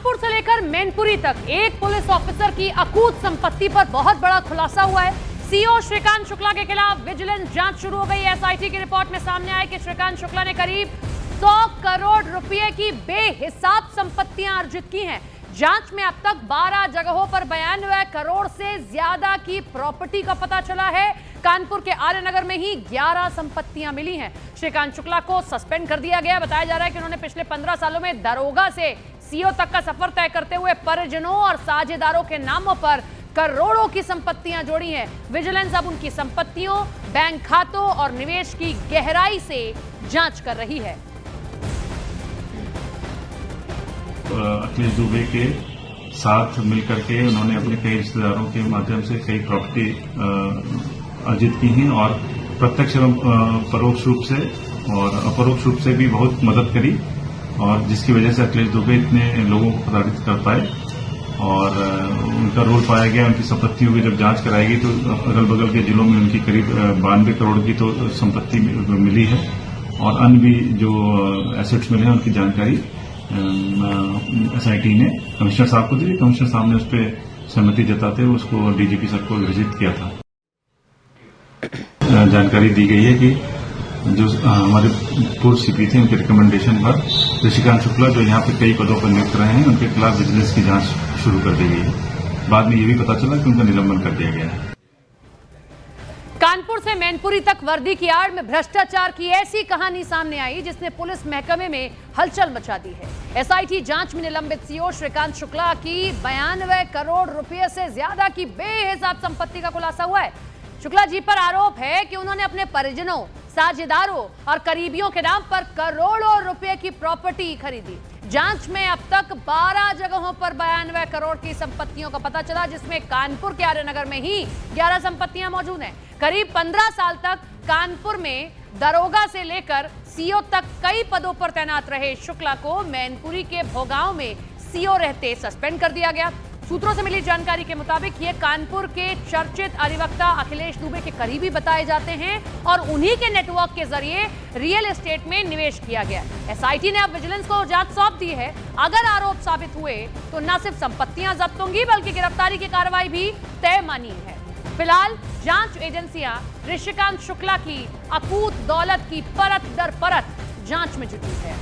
कानपुर से लेकर मैनपुरी तक एक पुलिस ऑफिसर की अकूत संपत्ति पर बहुत बड़ा खुलासा हुआ है। सीओ श्रीकांत शुक्ला के खिलाफ विजिलेंस जांच शुरू हो गई है। एसआईटी की रिपोर्ट में सामने आया कि श्रीकांत शुक्ला ने करीब 100 करोड़ रुपए की बेहिसाब संपत्तियां अर्जित की हैं। जांच में अब तक 12 जगहों पर 92 करोड़ से ज्यादा की प्रॉपर्टी का पता चला है। कानपुर के आर्यनगर में ही 11 संपत्तियां मिली हैं। श्रीकांत शुक्ला को सस्पेंड कर दिया गया। बताया जा रहा है कि उन्होंने पिछले 15 सालों में दरोगा से सीओ तक का सफर तय करते हुए परिजनों और साझेदारों के नामों पर करोड़ों की संपत्तियां जोड़ी हैं। विजिलेंस अब उनकी संपत्तियों, बैंक खातों और निवेश की गहराई से जांच कर रही है। अखिलेश दुबे के साथ मिलकर के उन्होंने अपने कई रिश्तेदारों के माध्यम से कई प्रॉपर्टी अर्जित की हैं और प्रत्यक्ष एवं परोक्ष रूप से और अपरोक्ष रूप से भी बहुत मदद करी और जिसकी वजह से अखिलेश दुबे इतने लोगों को प्रताड़ित कर पाए और उनका रोल पाया गया। उनकी संपत्तियों की जब जांच कराएगी तो अगल बगल के जिलों में उनकी करीब 92 करोड़ की तो संपत्ति मिली है और अन्य भी जो एसेट्स मिले हैं उनकी जानकारी एसआईटी ने कमिश्नर साहब को दी। कमिश्नर साहब ने उस पर सहमति जताते हुए उसको डीजीपी सर को विजिट किया था। जानकारी दी गई है कि जो हमारे पूर्व सीपी थे उनके रिकमेंडेशन पर श्रीकांत शुक्ला जो यहाँ पे कई पदों पर नियुक्त रहे हैं उनके खिलाफ विजिलेंस की जांच शुरू कर दी गई है। बाद में ये भी पता चला कि उनका निलंबन कर दिया गया है। कानपुर से मैनपुरी तक वर्दी की आड़ में भ्रष्टाचार की ऐसी कहानी सामने आई जिसने पुलिस महकमे में हलचल मचा दी है। एसआईटी जांच में निलंबित सीओ श्रीकांत शुक्ला की 92 करोड़ रुपए से ज्यादा की बेहिसाब संपत्ति का खुलासा हुआ है। शुक्ला जी पर आरोप है कि उन्होंने अपने परिजनों, साझेदारों और करीबियों के नाम पर करोड़ों रुपए की प्रॉपर्टी खरीदी। जांच में अब तक 12 जगहों पर 92 करोड़ की संपत्तियों का पता चला, जिसमें कानपुर के आर्यनगर में ही 11 संपत्तियां मौजूद हैं। करीब 15 साल तक कानपुर में दरोगा से लेकर सीओ तक कई पदों पर तैनात रहे शुक्ला को मैनपुरी के भोगांव में सीओ रहते सस्पेंड कर दिया गया। सूत्रों से मिली जानकारी के मुताबिक ये कानपुर के चर्चित अधिवक्ता अखिलेश दुबे के करीबी बताए जाते हैं और उन्हीं के नेटवर्क के जरिए रियल एस्टेट में निवेश किया गया। एसआईटी ने अब विजिलेंस को जांच सौंप दी है। अगर आरोप साबित हुए तो न सिर्फ संपत्तियां जब्त होंगी बल्कि गिरफ्तारी की कार्रवाई भी तय मानी है। फिलहाल जांच एजेंसियां श्रीकांत शुक्ला की अकूत दौलत की परत दर परत जांच में जुटी है।